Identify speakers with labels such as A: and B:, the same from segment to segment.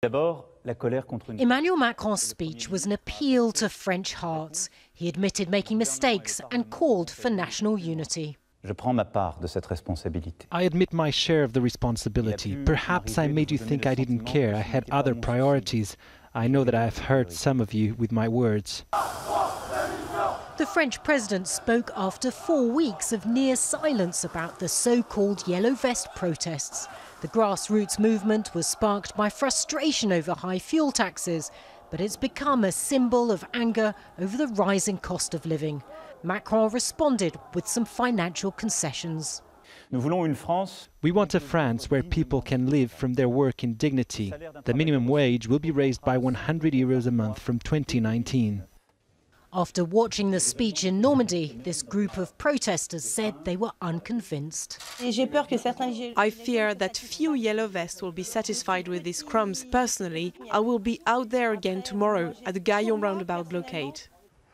A: Emmanuel Macron's speech was an appeal to French hearts. He admitted making mistakes and called for national unity.
B: I admit my share of the responsibility. Perhaps I made you think I didn't care. I had other priorities. I know that I have hurt some of you with my words.
A: The French president spoke after 4 weeks of near silence about the so-called Yellow Vest protests. The grassroots movement was sparked by frustration over high fuel taxes, but it's become a symbol of anger over the rising cost of living. Macron responded with some financial concessions.
B: We want a France where people can live from their work in dignity. The minimum wage will be raised by 100 euros a month from 2019.
A: After watching the speech in Normandy, this group of protesters said they were unconvinced.
C: I fear that few yellow vests will be satisfied with these crumbs. Personally, I will be out there again tomorrow at the Gaillon roundabout blockade.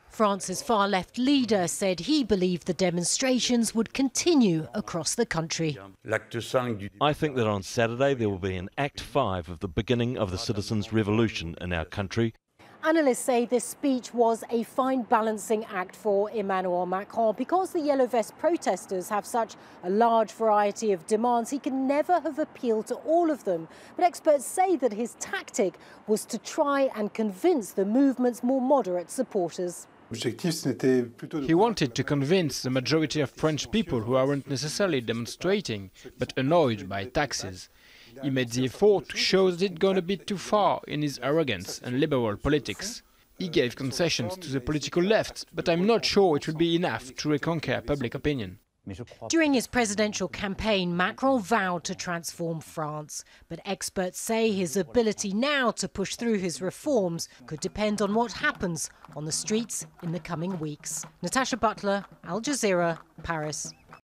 A: France's far-left leader said he believed the demonstrations would continue across the country.
D: I think that on Saturday there will be an Act 5 of the beginning of the citizens' revolution in our country.
A: Analysts say this speech was a fine balancing act for Emmanuel Macron. Because the Yellow Vest protesters have such a large variety of demands, he can never have appealed to all of them. But experts say that his tactic was to try and convince the movement's more moderate supporters.
E: He wanted to convince the majority of French people who aren't necessarily demonstrating, but annoyed by taxes. He made the effort to show that he'd gone a bit too far in his arrogance and liberal politics. He gave concessions to the political left, but I'm not sure it will be enough to reconquer public opinion.
A: During his presidential campaign, Macron vowed to transform France. But experts say his ability now to push through his reforms could depend on what happens on the streets in the coming weeks. Natacha, Butler, Al Jazeera, Paris.